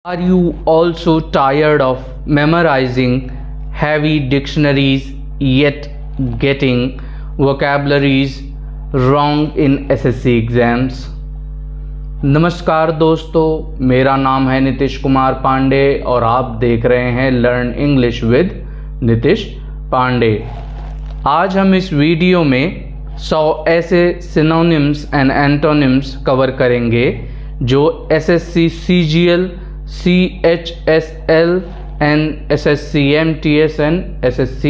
Are you also tired of memorizing heavy dictionaries yet getting vocabularies wrong in SSC exams? नमस्कार दोस्तों, मेरा नाम है नितिश कुमार पांडे और आप देख रहे हैं learn English with Nitish Pandey. आज हम इस वीडियो में 100 ऐसे सिनोनिम्स एंड एंटोनिम्स कवर करेंगे जो SSC CGL, CHSL and SSC MTS and SSC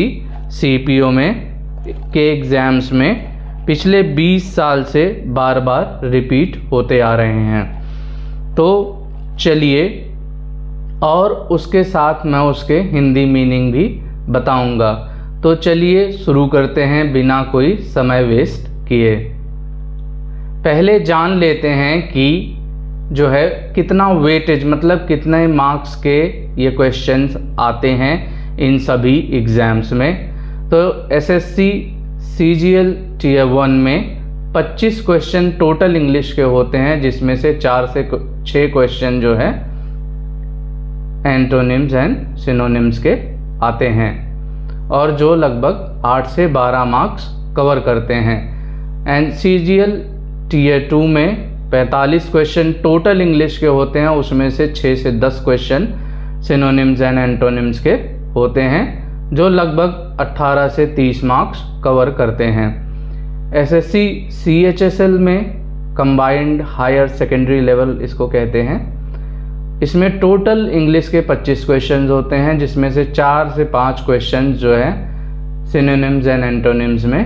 CPO में के एग्ज़ाम्स में पिछले 20 साल से बार बार रिपीट होते आ रहे हैं। तो चलिए, और उसके साथ मैं उसके हिंदी मीनिंग भी बताऊंगा। तो चलिए शुरू करते हैं बिना कोई समय वेस्ट किए। पहले जान लेते हैं कि जो है कितना वेटेज, मतलब कितने मार्क्स के ये क्वेश्चंस आते हैं इन सभी एग्ज़ाम्स में। तो SSC CGL Tier 1 में 25 क्वेश्चन टोटल इंग्लिश के होते हैं, जिसमें से 4 से 6 क्वेश्चन जो है एंटोनिम्स एंड सिनोनिम्स के आते हैं, और जो लगभग 8 से 12 मार्क्स कवर करते हैं। एंड CGL Tier 2 में 45 क्वेश्चन टोटल इंग्लिश के होते हैं, उसमें से 6 से 10 क्वेश्चन सिनोनिम्स एंड एंटोनिम्स के होते हैं, जो लगभग 18 से 30 मार्क्स कवर करते हैं। SSC CHSL में कंबाइंड हायर सेकेंडरी लेवल इसको कहते हैं। इसमें टोटल इंग्लिश के 25 क्वेश्चंस होते हैं, जिसमें से 4 से 5 क्वेश्चंस जो है सिनोनिम्स एंड एंटोनिम्स में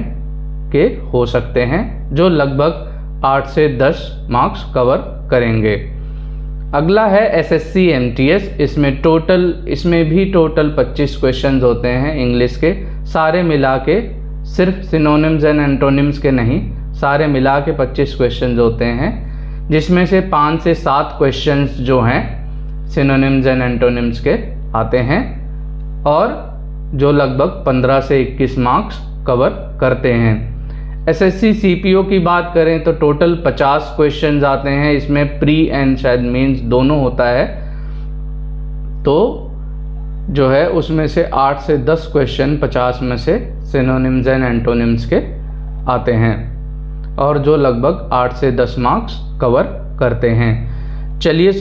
के हो सकते हैं, जो लगभग 8 से 10 मार्क्स कवर करेंगे। अगला है SSC MTS। इसमें भी टोटल 25 क्वेश्चंस होते हैं इंग्लिश के, सारे मिला के, सिर्फ सिनोनिम्स एंड एंटोनिम्स के नहीं, सारे मिला के 25 क्वेश्चंस होते हैं, जिसमें से 5 से 7 क्वेश्चंस जो हैं सिनोनिम्स एंड एंटोनिम्स के आते हैं, और जो लगभग 15 से 21 मार्क्स कवर करते हैं। SSC CPO की बात करें तो टोटल 50 क्वेश्चंस आते हैं, इसमें प्री एंड शायद मीन्स दोनों होता है। तो जो है उसमें से 8 से 10 क्वेश्चन 50 में से सिनोनिम्स एंड एंटोनिम्स के आते हैं, और जो लगभग 8 से 10 मार्क्स कवर करते हैं। चलिए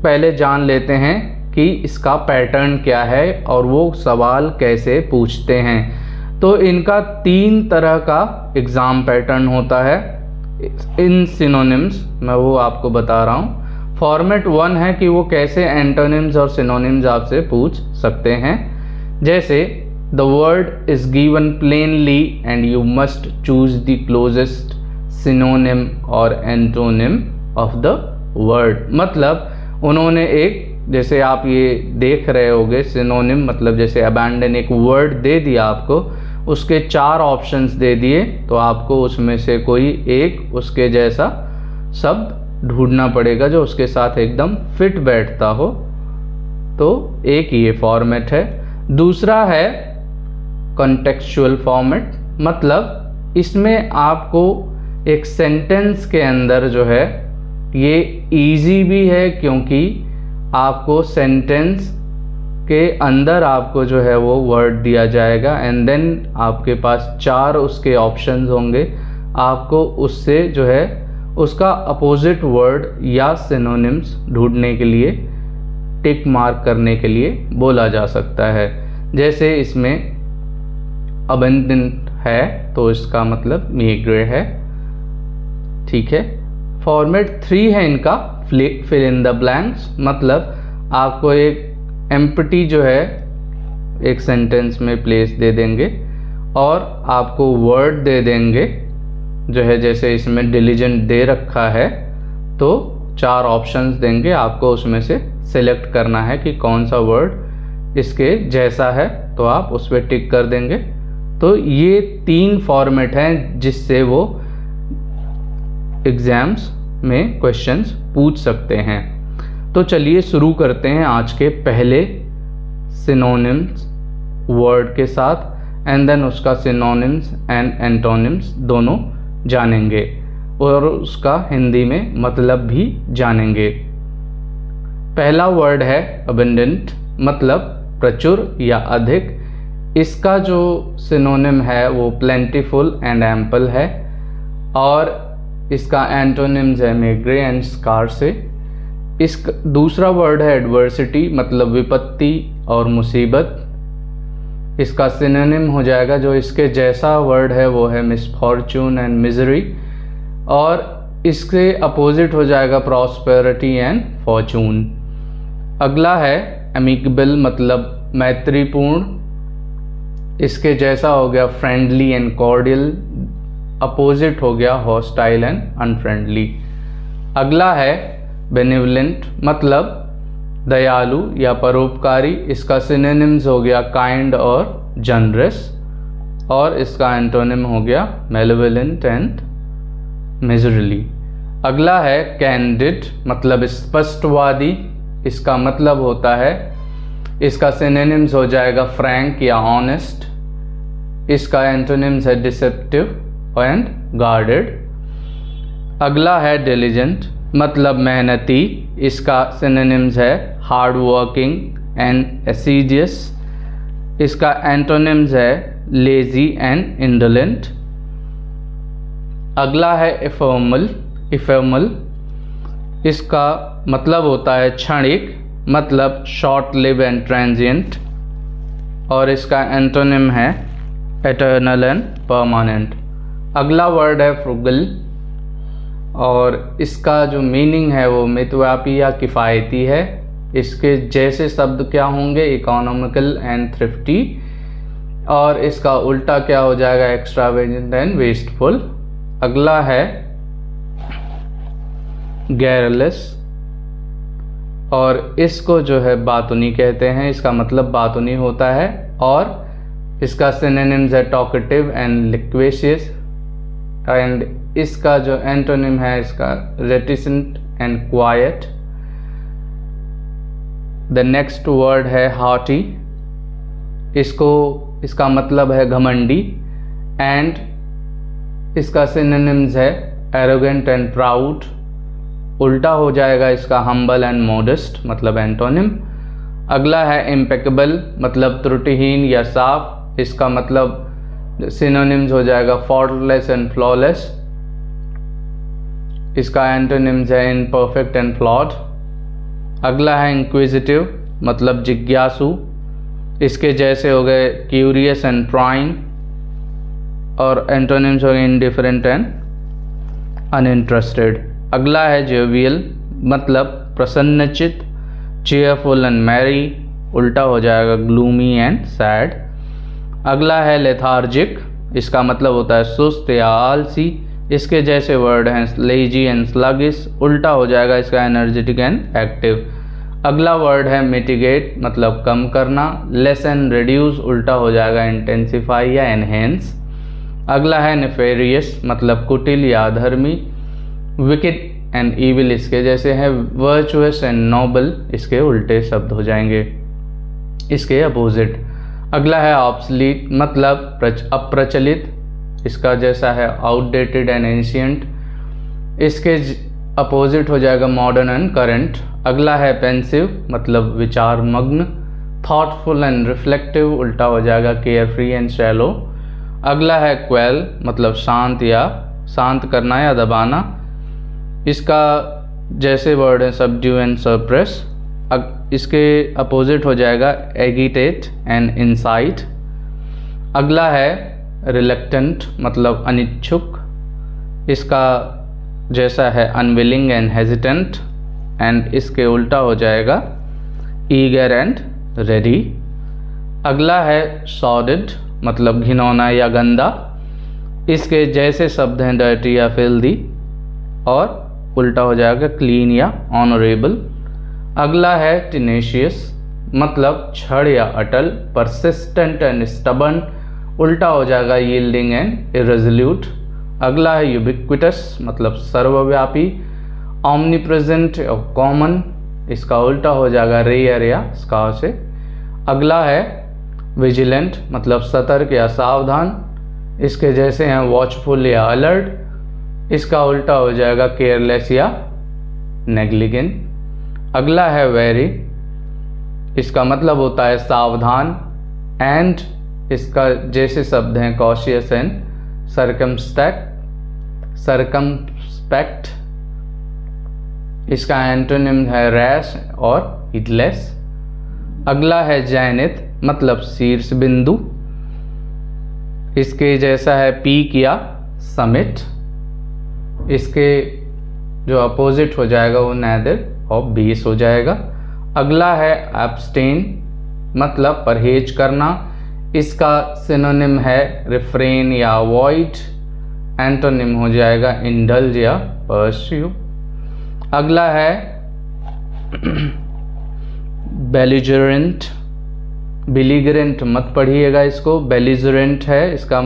पहले जान लेते हैं कि इसका पैटर्न क्या है और वो सवाल कैसे पूछते हैं। तो इनका 3 तरह का एग्ज़ाम पैटर्न होता है इन सिनोनिम्स, मैं वो आपको बता रहा हूँ। फॉर्मेट 1 है कि वो कैसे एंटोनिम्स और सिनोनिम्स आपसे पूछ सकते हैं, जैसे the word is given plainly and you must choose the closest synonym और एंटोनिम ऑफ द वर्ड। मतलब उन्होंने एक, जैसे आप ये देख रहे होगे सिनोनिम, मतलब जैसे अबैंडन एक वर्ड दे दिया आपको, उसके 4 ऑप्शंस दे दिए, तो आपको उसमें से कोई एक उसके जैसा शब्द ढूंढना पड़ेगा जो उसके साथ एकदम फिट बैठता हो। तो एक ये फॉर्मेट है। दूसरा है कॉन्टेक्चुअल फॉर्मेट, मतलब इसमें आपको एक सेंटेंस के अंदर जो है, ये इजी भी है क्योंकि आपको सेंटेंस के अंदर आपको जो है वो वर्ड दिया जाएगा, एंड देन आपके पास 4 उसके ऑप्शंस होंगे। आपको उससे जो है उसका अपोजिट वर्ड या सिनोनिम्स ढूंढने के लिए, टिक मार्क करने के लिए बोला जा सकता है। जैसे इसमें अबंडेंट है तो इसका मतलब मीग्रे है, ठीक है। फॉर्मेट 3 है इनका फिल इन द ब्लैंक्स, मतलब आपको एक एम्प्टी जो है एक सेंटेंस में प्लेस दे देंगे और आपको वर्ड दे देंगे जो है, जैसे इसमें डिलीजेंट दे रखा है तो 4 ऑप्शंस देंगे, आपको उसमें से सिलेक्ट करना है कि कौन सा वर्ड इसके जैसा है, तो आप उस पर टिक कर देंगे। तो ये 3 फॉर्मेट हैं जिससे वो एग्ज़ाम्स में क्वेश्चंस पूछ सकते हैं। तो चलिए शुरू करते हैं आज के पहले सिनोनिम्स वर्ड के साथ, एंड देन उसका सिनोनिम्स एंड एंटोनिम्स दोनों जानेंगे और उसका हिंदी में मतलब भी जानेंगे। पहला वर्ड है अबंडेंट, मतलब प्रचुर या अधिक। इसका जो सिनोनिम है वो प्लेंटीफुल एंड एम्पल है, और इसका एंटोनिम्स है मेग्रे एंड स्कार्से। इस दूसरा वर्ड है एडवर्सिटी, मतलब विपत्ति और मुसीबत। इसका सिनोनिम हो जाएगा, जो इसके जैसा वर्ड है वो है मिसफॉर्चून एंड मिजरी, और इसके अपोजिट हो जाएगा प्रॉस्पेरिटी एंड फॉर्चून। अगला है एमिकेबल, मतलब मैत्रीपूर्ण। इसके जैसा हो गया फ्रेंडली एंड कॉर्डियल, अपोजिट हो गया हॉस्टाइल एंड अनफ्रेंडली। अगला है बेनिवलेंट, मतलब दयालु या परोपकारी। इसका सिनोनिम्स हो गया काइंड और जनरस, और इसका एंटोनिम हो गया मेलेवोलेंट एंड मिजरली। अगला है कैंडिड, मतलब स्पष्टवादी। इसका मतलब होता है, इसका सिनोनिम्स हो जाएगा फ्रैंक या ऑनेस्ट। इसका एंटोनिम्स है डिसेप्टिव एंड गार्डेड। अगला है डिलिजेंट, मतलब मेहनती। इसका सिनोनिम्स है हार्ड वर्किंग एंड एसिडियस। इसका एंटोनिम्स है लेजी एंड इंडोलेंट। अगला है इफेमल। इसका मतलब होता है क्षणिक, मतलब शॉर्ट लिव एंड ट्रांजिएंट, और इसका एंटोनिम है एटर्नल एंड परमानेंट। अगला वर्ड है फ्रुगल, और इसका जो मीनिंग है वो मितव्यापी या किफ़ायती है। इसके जैसे शब्द क्या होंगे, इकोनॉमिकल एंड थ्रिफ्टी, और इसका उल्टा क्या हो जाएगा, एक्स्ट्रावेगेंट एंड वेस्टफुल। अगला है गैरलेस, और इसको जो है बातुनी कहते हैं। इसका मतलब बातुनी होता है, और इसका सिनोनिम्स है टॉकेटिव एंड लिक्वेशियस, एंड इसका जो एंटोनिम है इसका reticent and quite. The next word है हॉटी। इसका मतलब है घमंडी, एंड इसका सिनोनिम्स है एरोगेंट एंड प्राउड। उल्टा हो जाएगा इसका हम्बल एंड मॉडेस्ट, मतलब एंटोनिम। अगला है इम्पेकेबल, मतलब त्रुटिहीन या साफ। इसका मतलब सिनोनिम्स हो जाएगा फॉल्टलेस एंड फ्लॉलेस। इसका एंटोनिम्स है इनपरफेक्ट एंड फ्लॉड। अगला है इंक्विजिटिव, मतलब जिज्ञासु। इसके जैसे हो गए क्यूरियस एंड प्राइंग, और एंटोनिम्स हो गए इंडिफरेंट एंड अनइंटरेस्टेड। अगला है जोवियल, मतलब प्रसन्नचित, चीयरफुल एंड मैरी। उल्टा हो जाएगा ग्लूमी एंड सैड। अगला है लेथार्जिक। इसका मतलब होता है सुस्त या आलसी। इसके जैसे वर्ड हैं लेजी एंड स्लगिश। उल्टा हो जाएगा इसका एनर्जेटिक एंड एक्टिव। अगला वर्ड है मिटिगेट, मतलब कम करना। लेस एंड रिड्यूस, उल्टा हो जाएगा इंटेंसिफाई या एनहेंस। अगला है नेफेरियस, मतलब कुटिल या अधर्मी। विकेड एंड ईविल इसके जैसे हैं। वर्चुअस एंड नोबल इसके उल्टे शब्द हो जाएंगे, इसके अपोजिट। अगला है ऑब्सलीट, मतलब अप्रचलित। इसका जैसा है आउटडेटेड एंड एंशियंट। इसके अपोजिट हो जाएगा मॉडर्न एंड करंट। अगला है पेंसिव, मतलब विचार मग्न। थॉटफुल एंड रिफ्लेक्टिव, उल्टा हो जाएगा केयरफ्री एंड शैलो। अगला है क्वेल, मतलब शांत या शांत करना या दबाना। इसका जैसे वर्ड है सबड्यू एंड सप्रेस। इसके अपोजिट हो जाएगा एगिटेट एंड इंसाइट। अगला है रिलक्टेंट, मतलब अनिच्छुक। इसका जैसा है अनविलिंग एंड हेजिटेंट, एंड इसके उल्टा हो जाएगा ईगर एंड रेडी। अगला है सॉर्डिड, मतलब घिनौना या गंदा। इसके जैसे शब्द हैं डर्टी या फिल्दी, और उल्टा हो जाएगा क्लीन या ऑनरेबल। अगला है टिनेशियस, मतलब छड़ या अटल। परसिस्टेंट एंड स्टबर्न, उल्टा हो जाएगा यील्डिंग एंड इरेजोल्यूट। अगला है यूबिक्विटस, मतलब सर्वव्यापी। ऑमनीप्रेजेंट और कॉमन, इसका उल्टा हो जाएगा रेयर या स्कार्स से। अगला है विजिलेंट, मतलब सतर्क या सावधान। इसके जैसे हैं वॉचफुल या अलर्ट। इसका उल्टा हो जाएगा केयरलेस या नेग्लिजेंट। अगला है वेरी, इसका मतलब होता है सावधान। एंड इसका जैसे शब्द हैं कॉशियस एंड सरकमस्पेक्ट। इसका एंटोनिम है रैश और हीडलेस। अगला है जैनिथ, मतलब शीर्ष बिंदु। इसके जैसा है पीक या समिट। इसके जो अपोजिट हो जाएगा वो नैदर और बेस हो जाएगा। अगला है एब्स्टेन, मतलब परहेज करना। इसका सिनोनिम है रिफ्रेन या अवॉइड। एंटोनिम हो जाएगा इंडल्ज या परस्यू। अगला है बेलिजरेंट। बिलीगरेंट मत पढ़िएगा इसको, बेलिजरेंट है इसका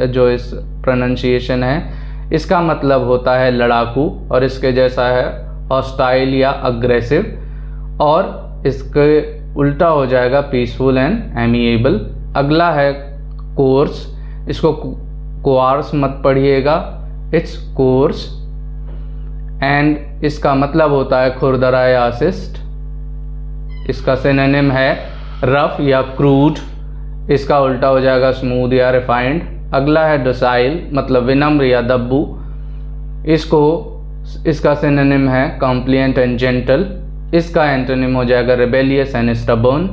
जो इस प्रोनाउंसिएशन है। इसका मतलब होता है लड़ाकू और इसके जैसा है हॉस्टाइल या अग्रेसिव, और इसके उल्टा हो जाएगा पीसफुल एंड एमिएबल। अगला है कोर्स, इसको कोआर्स मत पढ़िएगा, इट्स कोर्स। एंड इसका मतलब होता है खुरदरा या असिस्ट। इसका सिनोनिम है रफ या क्रूड। इसका उल्टा हो जाएगा स्मूथ या रिफाइंड। अगला है डोसाइल, मतलब विनम्र या दब्बू। इसका सिनोनिम है कॉम्प्लिएंट एंड जेंटल। इसका एंटोनिम हो जाएगा रिबेलियस एंड स्टबर्न।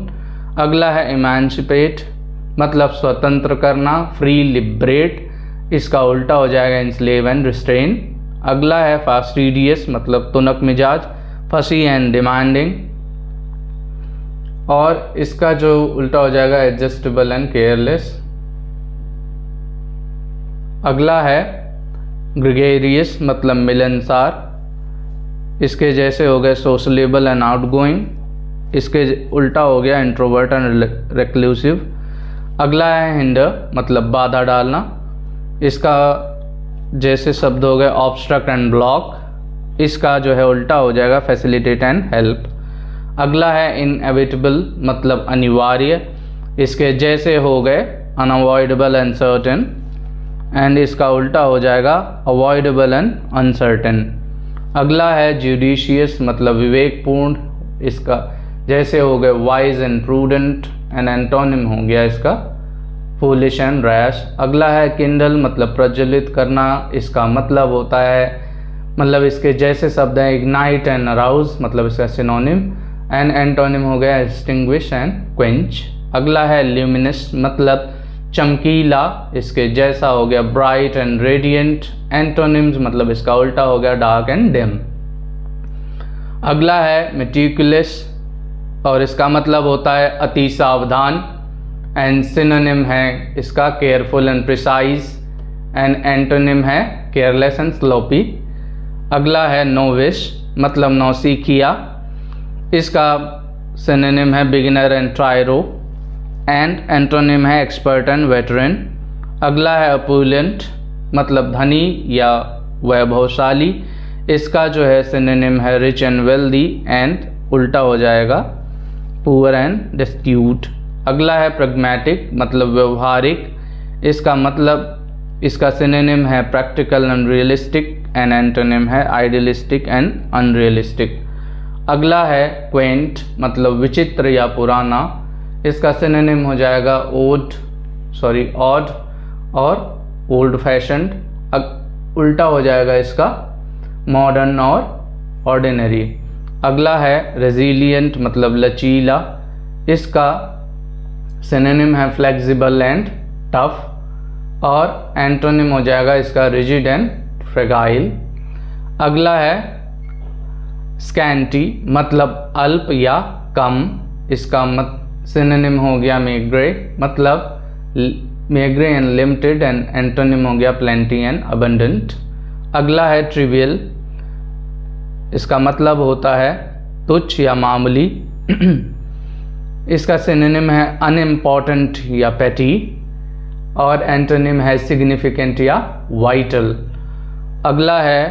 अगला है इमेंसिपेट, मतलब स्वतंत्र करना, फ्री, लिबरेट। इसका उल्टा हो जाएगा इंस्लेव एंड रिस्ट्रेन। अगला है फास्टिडियस, मतलब तुनक मिजाज, फसी एंड डिमांडिंग। और इसका जो उल्टा हो जाएगा एडजस्टेबल एंड केयरलेस। अगला है ग्रेगेरियस, मतलब मिलनसार। इसके जैसे हो गए सोशलेबल एंड आउटगोइंग। इसके उल्टा हो गया इंट्रोवर्ट एंड रिक्लूसिव। अगला है हिंडर, मतलब बाधा डालना। इसका जैसे शब्द हो गए ऑब्स्ट्रक्ट एंड ब्लॉक। इसका जो है उल्टा हो जाएगा फैसिलिटेट एंड हेल्प। अगला है इनएविटेबल, मतलब अनिवार्य। इसके जैसे हो गए अनअवॉइडेबल एंड सर्टेन। एंड इसका उल्टा हो जाएगा अवॉइडेबल एंड अनसर्टेन। अगला है जुडिशियस, मतलब विवेकपूर्ण। इसका जैसे हो गए wise and prudent. And antonym हो गया इसका फूलिश एंड रैश। अगला है किंडल, मतलब प्रज्वलित करना। इसका मतलब होता है, मतलब इसके जैसे शब्द हैं इग्नाइट एंड अराउज, मतलब इसका सिनोनिम। एंड एंटोनिम हो गया एक्सटिंग्विश एंड क्वेंच। अगला है ल्यूमिनस, मतलब चमकीला। इसके जैसा हो गया ब्राइट एंड रेडिएंट। एंटोनिम्स, मतलब इसका उल्टा हो गया डार्क एंड डिम। अगला है मेटिकुलस और इसका मतलब होता है अति सावधान। एंड सिनोनिम है इसका careful and precise. And antonym है केयरलेस एंड स्लोपी। अगला है नोविश, मतलब नौसिखिया। इसका सिनोनिम है बिगिनर एंड ट्रायरो। एंड एंटोनिम है एक्सपर्ट एंड वेटरन। अगला है अपुलेंट, मतलब धनी या वैभवशाली। इसका जो है सिनोनिम है रिच एंड वेल्दी। एंड उल्टा हो जाएगा पुअर एंड डिस्ट्यूट। अगला है प्रैग्मेटिक, मतलब व्यवहारिक। इसका सिनोनिम है practical and realistic. And antonym है आइडियलिस्टिक एंड अनरियलिस्टिक। अगला है क्वेंट, मतलब विचित्र या पुराना। इसका सिनोनिम हो जाएगा ऑड और ओल्ड फैशन्ड। उल्टा हो जाएगा इसका मॉडर्न और ऑर्डिनरी। अगला है रेजिलिएंट, मतलब लचीला। इसका सिनोनिम है फ्लेक्सिबल एंड टफ। और एंटोनिम हो जाएगा इसका रिजिड एंड फ्रेगाइल। अगला है स्कैंटी, मतलब अल्प या कम। इसका सिनोनिम हो गया मेग्रे, मतलब मेग्रे एंड लिमिटेड। एंड एंटोनिम हो गया प्लेंटी एंड अबंडेंट। अगला है ट्रिवियल, इसका मतलब होता है तुच्छ या मामूली। इसका सिनोनिम है अनइम्पॉर्टेंट या पेटी। और एंटोनिम है सिग्निफिकेंट या वाइटल। अगला है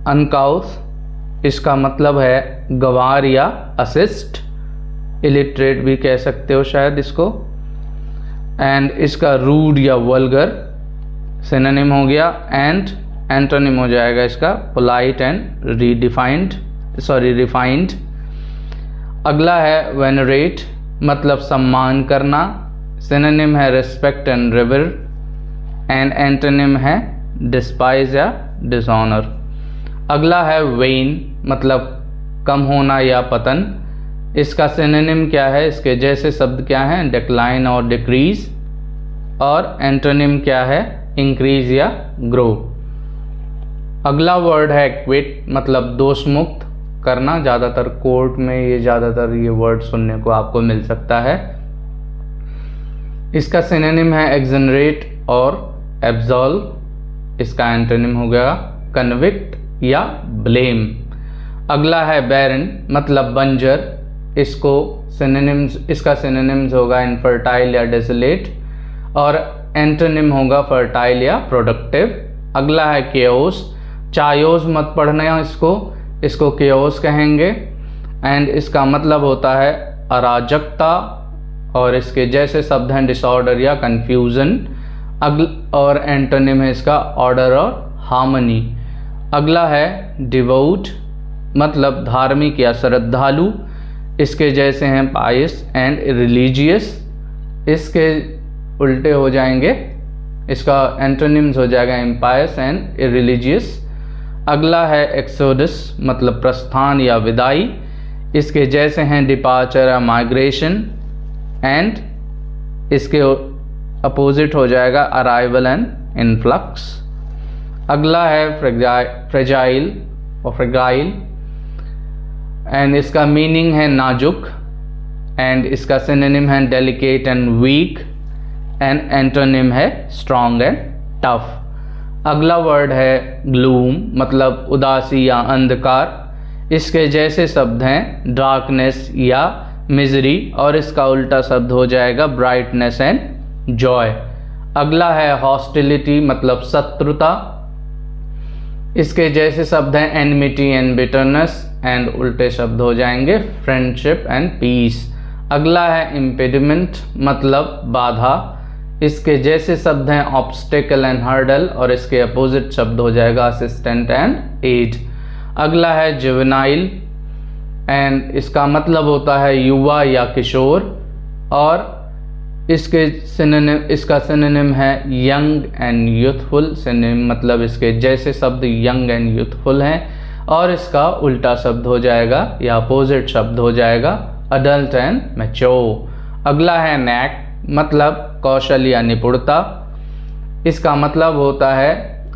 अनकाउस। इसका मतलब है गंवार या असिस्ट, इलिटरेट भी कह सकते हो शायद इसको। एंड इसका रूड या वल्गर सिनोनिम हो गया। एंड एंटोनिम हो जाएगा इसका पोलाइट एंड रीडिफाइंड। रिफाइंड। अगला है वेनरेट, मतलब सम्मान करना। सिनोनिम है respect and river, and antonym है डिस्पाइज या डिसऑनर। अगला है वेन, मतलब कम होना या पतन। इसका सिनोनिम क्या है, इसके जैसे शब्द क्या हैं, डिक्लाइन और डिक्रीज। और एंटोनिम क्या है, इंक्रीज या ग्रो। अगला वर्ड है क्विट, मतलब दोष मुक्त करना। ज़्यादातर कोर्ट में ये वर्ड सुनने को आपको मिल सकता है। इसका सिनोनिम है एक्सनरेट और एब्सॉल्व। इसका एंटोनिम हो गया कन्विक्ट या ब्लेम। अगला है बैरन, मतलब बंजर। इसका सिनोनिम्स होगा इनफर्टाइल या डेसोलेट, और एंटोनिम होगा फर्टाइल या प्रोडक्टिव। अगला है केओस, चायोस मत पढ़ना इसको केओस कहेंगे, एंड इसका मतलब होता है अराजकता, और इसके जैसे शब्द हैं डिसऑर्डर या कंफ्यूजन। और एंटोनिम है इसका ऑर्डर और हार्मनी। अगला है डिवोट, मतलब धार्मिक या श्रद्धालु। इसके जैसे हैं पायस एंड रिलीजियस। इसके उल्टे हो जाएंगे, इसका एंटोनिम्स हो जाएगा इम्पायस एंड इरिलीजियस। अगला है एक्सोडस, मतलब प्रस्थान या विदाई। इसके जैसे हैं डिपार्चर या माइग्रेशन, एंड इसके अपोजिट हो जाएगा अराइवल एंड इनफ्लक्स। अगला है फ्रेजाइल और फ्रेगाइल, एंड इसका मीनिंग है नाजुक, एंड इसका सिनोनिम है delicate and weak, and antonym है स्ट्रॉन्ग एंड टफ। अगला वर्ड है ग्लूम, मतलब उदासी या अंधकार। इसके जैसे शब्द हैं डार्कनेस या मिजरी, और इसका उल्टा शब्द हो जाएगा ब्राइटनेस एंड जॉय। अगला है हॉस्टिलिटी, मतलब शत्रुता। इसके जैसे शब्द हैं एनमिटी एंड बिटरनेस, एंड उल्टे शब्द हो जाएंगे फ्रेंडशिप एंड पीस। अगला है इम्पेडिमेंट, मतलब बाधा। इसके जैसे शब्द हैं ऑब्स्टेकल एंड हर्डल, और इसके अपोजिट शब्द हो जाएगा असिस्टेंट एंड एड। अगला है जुवेनाइल, एंड इसका मतलब होता है युवा या किशोर, और इसका सिनोनिम है यंग एंड यूथफुल। सिनोनिम मतलब इसके जैसे शब्द यंग एंड यूथफुल हैं, और इसका उल्टा शब्द हो जाएगा या अपोजिट शब्द हो जाएगा अडल्ट एंड मैच्योर। अगला है नैक, मतलब कौशल या निपुणता। इसका मतलब होता है,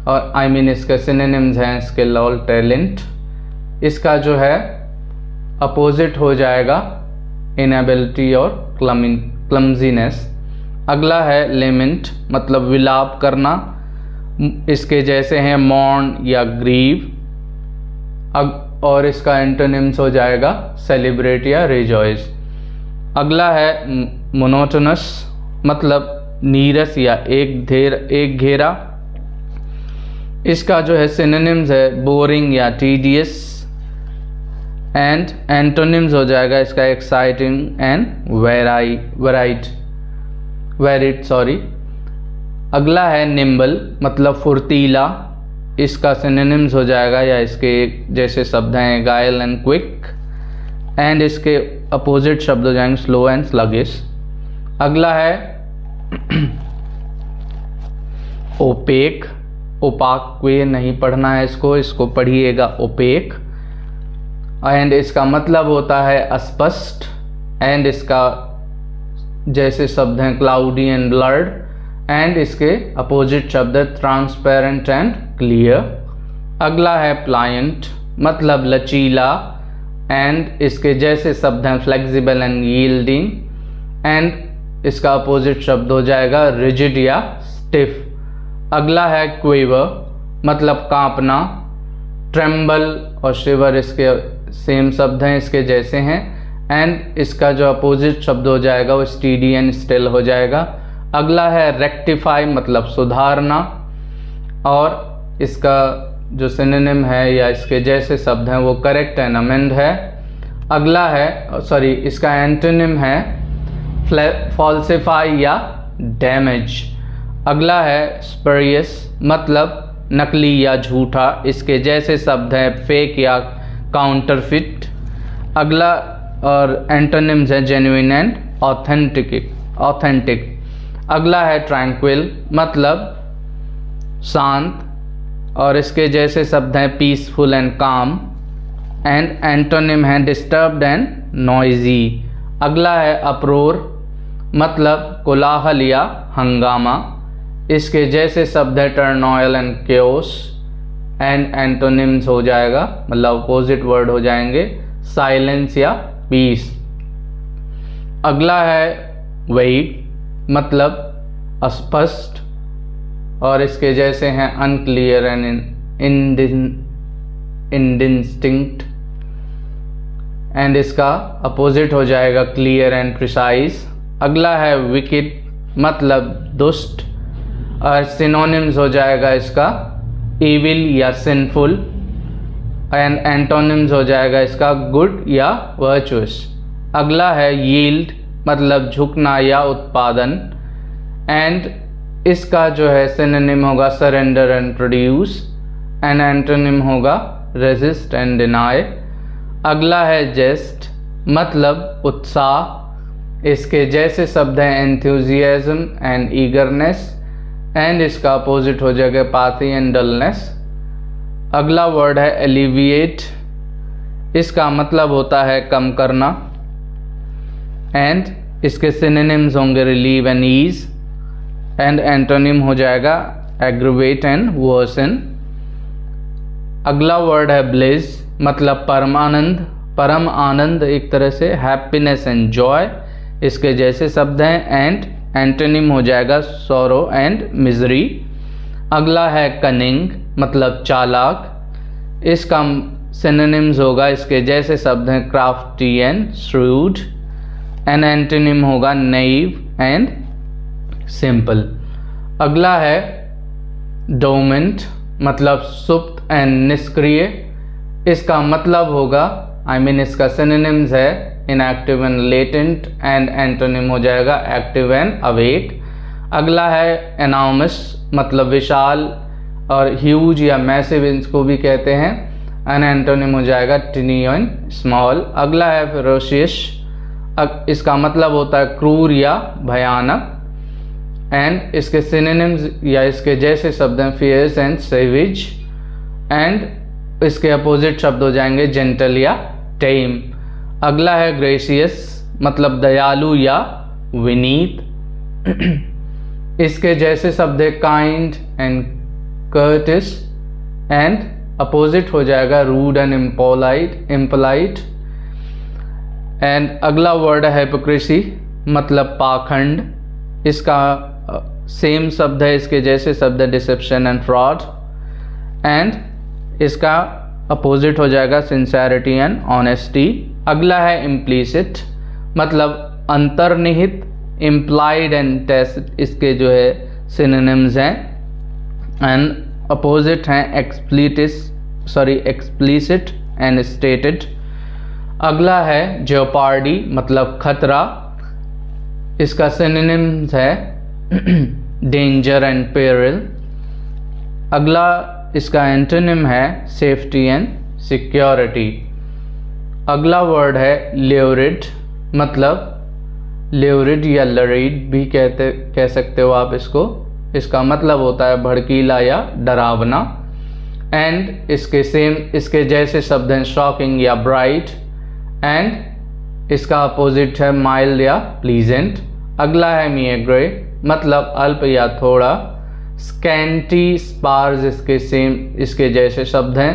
और इसके सिनोनिम्स हैं स्किल और टैलेंट। इसका जो है अपोजिट हो जाएगा इनएबिलिटी और क्लमजीनेस। अगला है लेमेंट, मतलब विलाप करना। इसके जैसे हैं मॉर्न या ग्रीव, और इसका एंटोनिम्स हो जाएगा सेलिब्रेट या रिजॉइस। अगला है मोनोटोनस, मतलब नीरस या एक घेरा। इसका जो है सिनोनिम्स है बोरिंग या टीडियस, एंड एंटोनिम्स हो जाएगा इसका एक्साइटिंग एंड वेरिड। अगला है निम्बल, मतलब फुर्तीला। इसका सिनोनिम्स हो जाएगा या इसके जैसे शब्द हैं गायल एंड क्विक, एंड इसके अपोजिट शब्द हो जाएंगे स्लो एंड स्लगिश। अगला है ओपेक, ओपाक ये नहीं पढ़ना है इसको पढ़िएगा ओपेक, एंड इसका मतलब होता है अस्पष्ट, एंड इसका जैसे शब्द हैं क्लाउडी एंड ब्लर्ड, एंड इसके अपोजिट शब्द है ट्रांसपेरेंट एंड क्लियर। अगला है प्लायंट, मतलब लचीला, एंड इसके जैसे शब्द हैं फ्लेक्सिबल एंड यील्डिंग, एंड इसका अपोजिट शब्द हो जाएगा रिजिड या स्टिफ। अगला है क्वेवर, मतलब कांपना। ट्रेम्बल और शिवर इसके सेम शब्द हैं, इसके जैसे हैं, एंड इसका जो अपोजिट शब्द हो जाएगा वो स्टीडी एंड स्टिल हो जाएगा। अगला है रेक्टिफाई, मतलब सुधारना, और इसका जो सिनोनिम है या इसके जैसे शब्द हैं वो करेक्ट एंड अमेंड है। अगला है इसका एंटोनिम है फॉल्सिफाई या डैमेज। अगला है स्परियस, मतलब नकली या झूठा। इसके जैसे शब्द हैं फेक या काउंटरफिट। अगला और एंटोनिम्स है जेन्युइन एंड ऑथेंटिक। अगला है ट्रैंक्विल, मतलब शांत, और इसके जैसे शब्द हैं पीसफुल एंड काम। एंड एंटोनिम है डिस्टर्ब्ड एंड नॉइजी। अगला है अप्रोर, मतलब कोलाहल या हंगामा। इसके जैसे शब्द है turmoil and chaos. And antonyms हो जाएगा, मतलब अपोजिट वर्ड हो जाएंगे, साइलेंस या पीस। अगला है वेग, मतलब अस्पष्ट, और इसके जैसे हैं अनक्लियर एंड इंडिस्टिंक्ट। एंड इसका अपोजिट हो जाएगा क्लियर एंड प्रिसाइज। अगला है विकेड, मतलब दुष्ट, और सिनोनिम्स हो जाएगा इसका इविल या सिंफुल। एंड एंटोनिम्स हो जाएगा इसका गुड या वर्चुअस। अगला है यील्ड, मतलब झुकना या उत्पादन। एंड इसका जो है सिनोनिम होगा surrender and produce. And antonym होगा रेजिस्ट एंड डिनाई। अगला है जेस्ट, मतलब उत्साह। इसके जैसे शब्द हैं एंथुजियाज्म एंड ईगरनेस। एंड इसका अपोजिट हो जाएगा एपाथी एंड डलनेस। अगला वर्ड है एलिविएट, इसका मतलब होता है कम करना। एंड इसके सिनोनिम्स होंगे relieve and ease. And antonym हो जाएगा एग्रवेट एंड वर्सन। अगला वर्ड है ब्लिस, मतलब परम आनंद एक तरह से, हैप्पीनेस एंड जॉय। इसके जैसे शब्द हैं। एंड एंटोनिम हो जाएगा सॉरो एंड मिजरी। अगला है कनिंग, मतलब चालाक। इसका सिनोनिम्स होगा, इसके जैसे शब्द हैं crafty and shrewd. And antonym होगा नैव एंड सिंपल। अगला है डोमेंट, मतलब सुप्त एंड निष्क्रिय। इसका मतलब होगा इसका सिनोनिम्स है inactive and latent. And antonym हो जाएगा एक्टिव एंड अवेक। अगला है एनॉर्मस, मतलब विशाल, और ह्यूज या मैसिव इसको भी कहते हैं। एंड एंटोनिम हो जाएगा टिनी एंड स्मॉल। अगला है फेरोशियस, इसका मतलब होता है क्रूर या भयानक। एंड इसके सिनोनिम्स या इसके जैसे शब्द हैं फियर्स एंड सेविज। एंड इसके अपोजिट शब्द हो जाएंगे जेंटल या टेम। अगला है ग्रेशियस, मतलब दयालु या विनीत। इसके जैसे शब्द है kind and Curtis. And opposite हो जाएगा रूड एंड इम्पोलाइट। एंड अगला वर्ड है हिपोक्रेसी, मतलब पाखंड। इसका सेम शब्द है, इसके जैसे शब्द है डिसेप्शन एंड फ्रॉड। एंड इसका अपोजिट हो जाएगा सिंसेरिटी एंड ऑनेस्टी। अगला है इम्प्लीसिट, मतलब अंतर्निहित। इम्प्लाइड एंड टैसिट इसके जो है सिनोनिम्स हैं। एंड अपोजिट हैं एक्सप्लिसिट एंड स्टेटेड। अगला है जेओपार्डी, मतलब खतरा। इसका सिनोनिम्स है डेंजर एंड पेरिल। अगला इसका एंटोनिम है सेफ्टी एंड सिक्योरिटी। अगला वर्ड है ल्यूरिड, मतलब ल्यूरिड या लरीड भी कह सकते हो आप इसको। इसका मतलब होता है भड़कीला या डरावना। एंड इसके जैसे शब्द हैं शॉकिंग या ब्राइट। एंड इसका अपोजिट है माइल्ड या प्लीजेंट। अगला है मिएग्रे, मतलब अल्प या थोड़ा। स्कैंटी, स्पार्स इसके जैसे शब्द हैं।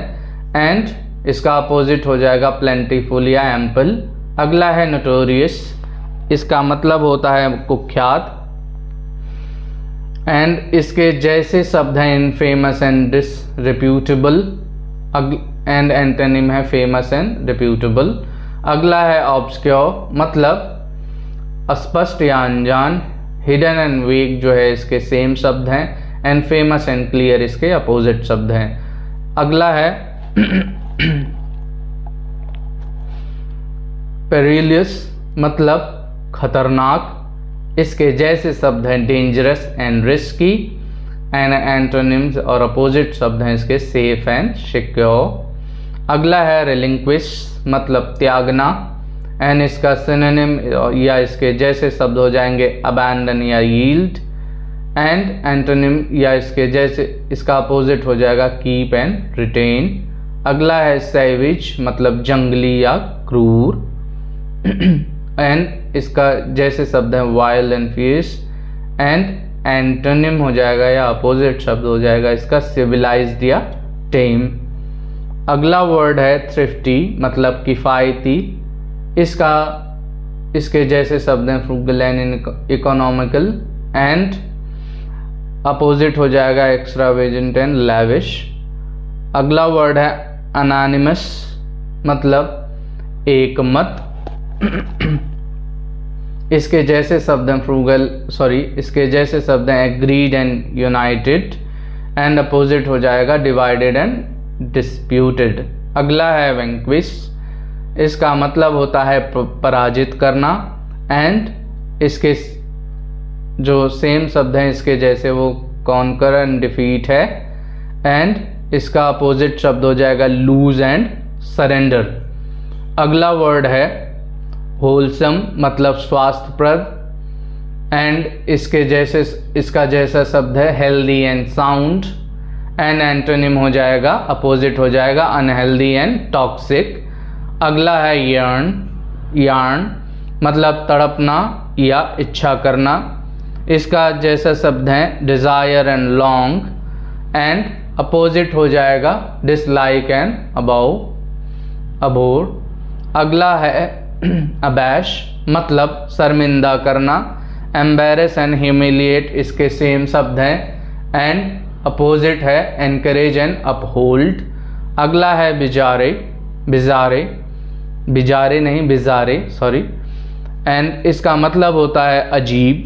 एंड इसका अपोजिट हो जाएगा प्लेंटीफुल या एम्पल। अगला है नोटोरियस, इसका मतलब होता है कुख्यात। एंड इसके जैसे शब्द हैं इनफेमस एंड डिसरेप्यूटेबल। एंड एंटोनिम है फेमस एंड रेप्यूटेबल। अगला है ऑब्सक्योर, मतलब अस्पष्ट या अनजान। हिडन एंड वेग जो है इसके सेम शब्द हैं। एंड फेमस एंड क्लियर इसके अपोजिट शब्द हैं। अगला है पेरिलियस, मतलब खतरनाक। इसके जैसे शब्द हैं dangerous and risky. And antonyms और अपोजिट शब्द हैं इसके सेफ एंड सिक्योर। अगला है relinquish मतलब त्यागना, एंड इसका सिनोनिम या इसके जैसे शब्द हो जाएंगे abandon या yield, एंड एंटोनिम या इसके जैसे इसका अपोजिट हो जाएगा keep and retain। अगला है savage मतलब जंगली या क्रूर, एंड इसका जैसे शब्द है wild and fierce, and antonym हो जाएगा या अपोजिट शब्द हो जाएगा इसका civilized या tame। अगला वर्ड है thrifty मतलब किफ़ायती, इसके जैसे शब्द हैं frugal and economical, and opposite हो जाएगा extravagant and lavish। अगला वर्ड है anonymous मतलब एकमत, इसके जैसे शब्द हैं इसके जैसे शब्द हैं agreed and united, and opposite हो जाएगा divided and disputed। अगला है vanquish, इसका मतलब होता है पराजित करना, एंड इसके जो सेम शब्द हैं इसके जैसे वो conquer and defeat है, एंड इसका अपोजिट शब्द हो जाएगा lose and surrender। अगला वर्ड है होलसम मतलब स्वास्थ्यप्रद, एंड इसका जैसा शब्द है healthy and sound, and antonym हो जाएगा अपोजिट हो जाएगा अनहेल्दी एंड टॉक्सिक। अगला है यार्न मतलब तड़पना या इच्छा करना, इसका जैसा शब्द है desire and long, and opposite हो जाएगा डिसलाइक एंड अबोर। अगला है अबैश मतलब शर्मिंदा करना, एम्बेरस एंड ह्यूमिलिएट इसके सेम शब्द हैं, एंड अपोजिट है एनकरेज एंड अपहोल्ड। अगला है बिजारे, एंड इसका मतलब होता है अजीब,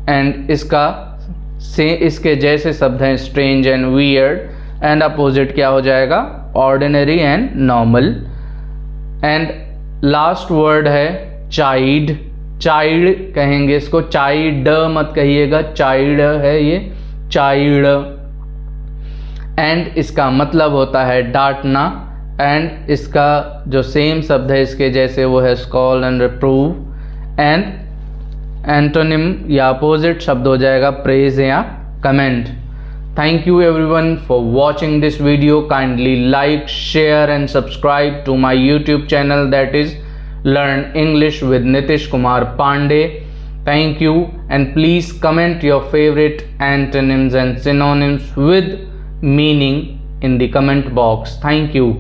एंड इसके जैसे शब्द हैं strange and weird, and opposite क्या हो जाएगा ordinary and normal. And last word है चाइल्ड कहेंगे इसको, चाइल्ड मत कहिएगा, चाइल्ड है ये चाइल्ड, एंड इसका मतलब होता है डांटना, एंड इसका जो सेम शब्द है इसके जैसे वो है स्कॉल एंड रिप्रूव, एंड एंटोनिम या अपोजिट शब्द हो जाएगा प्रेज या comment. Thank you everyone for watching this video. Kindly like, share and subscribe to my YouTube channel, that is Learn English with Nitish Kumar Pandey. Thank you, and please comment your favorite antonyms and synonyms with meaning in the comment box. Thank you.